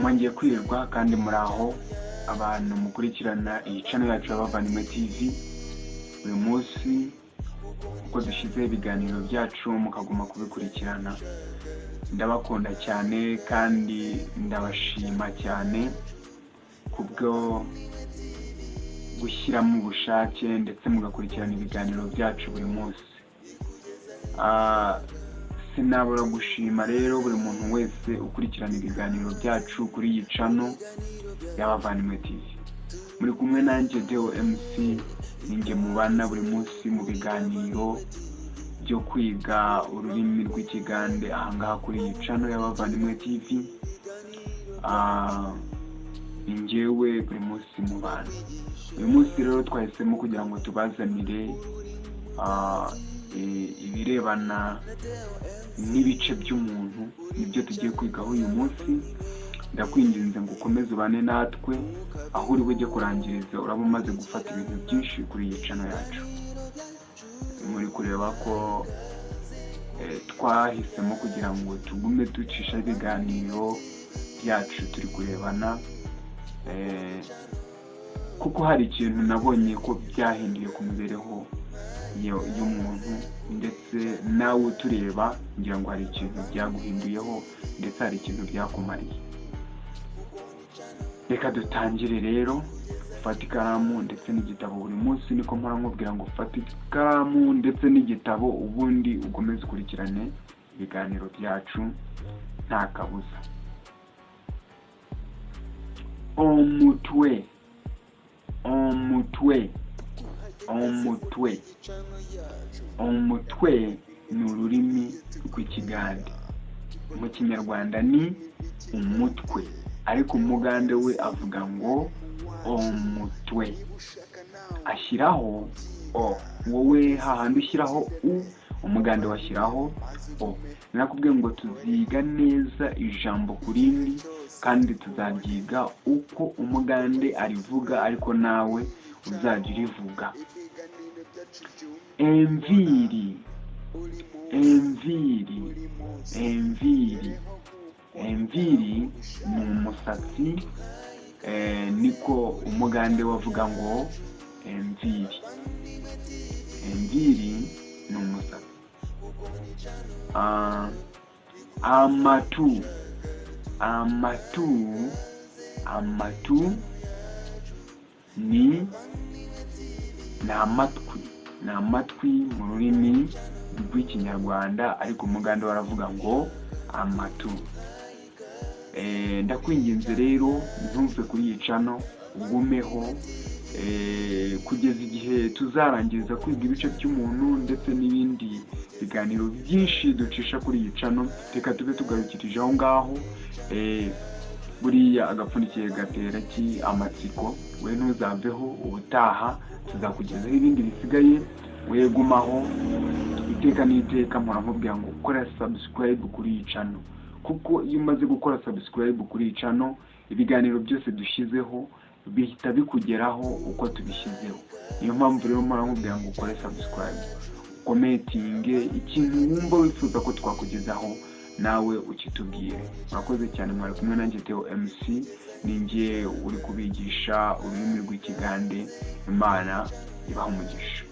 mwongeye kwirirwa kandi muraho abantu mukurikirana iyi channel yacu y'Abavandimwe TV. Uyu munsi uko dushize ibiganiro byacu mukaguma kubikurikirana, ndabakunda cyane kandi ndabashima cyane kubwo gushyiramo ubushake ndetse mugakurikirana ibiganiro byacu buri munsi. Sinabura gushima rero buri muntu wese ukurikirana ibiganiro byacu kuri iyi channel y'Abavandimwe TV. Muri kumwe nanjye Deo MC, ninjye mubana buri munsi mu biganiro byo kwiga ururimi rw'Ikigande ahangaha kuri iyi channel y'Abavandimwe TV. Njyewe buri munsi mubana. Uyu munsi rero twahisemo kugira ngo tubazanire ibirebana n'ibice by'umuntu, nibyo tugiye kwigaho uyu munsi. Ndakwinginze ngo ukomeze ubane natwe, aho uri bujye kurangiriza uraba umaze gufata ibintu byinshi kuri iyi channel yacu. Muri kureba ko twahisemo kugira ngo tugume ducisha ibiganiro byacu turi kurebana, kuko hari ikintu nabonye ko byahinduye ku mibereho y'umuntu, ndetse nawe utureba ngira ngo hari ikintu byaguhinduyeho ndetse hari ikintu byakumariye. Reka dutangire rero. Fata ikaramu ndetse n'igitabo. Buri munsi niko mpora nkubwira ngo fata ikaramu ndetse n'igitabo, ubundi ukomeze ukurikirane ibiganiro byacu nta kabuza. Omutwe ni ururimi rw'Ikigande. Mu Kinyarwanda ni umutwe, ariko umugande we avuga ngo omutwe. Ashyiraho o, wowe hahandi ushyiraho u, umugande washyiraho o. Nakubwiye ngo tuziga neza ijambo ku rindi kandi tuzabyiga uko umugande arivuga, ariko nawe uzajya urivuga. Emviri ni umusatsi, niko umugande wavuga ngo emviri ni umusatsi. Amatu ni amatwi mu rurimi rw'Ikinyarwanda, ariko umugande waravuga ngo amatu. Ndakwinginze rero ntuve kuri iyi channel, ugumeho kugeza igihe tuzarangiza kwiga ibice by'umuntu ndetse n'ibindi biganiro byinshi ducisha kuri iyi channel. Reka tube tugarukirije aho ngaho. Buriya agapfundikiye gatera amatsiko. We ntuzaveho, ubutaha tuzakugezaho ibindi bisigaye. Wegumaho iteka n'iteka mpora nkubwira ngo ukora subscribe kuri iyi channel, kuko iyo umaze gukora subscribe kuri iyi channel, ibiganiro byose dushyizeho bihita bikugeraho uko tubishyizeho. Niyo mpamvu rero mpora nkubwira ngo ukore subscribe, commentinge ikintu wumva wifuza ko twakugezaho, nawe ukitubwire. Murakoze cyane. Mwari kumwe nanjye Theo MC, ninjye uri kubigisha ururimi rw'Ikigande. Imana ibahe umugisha.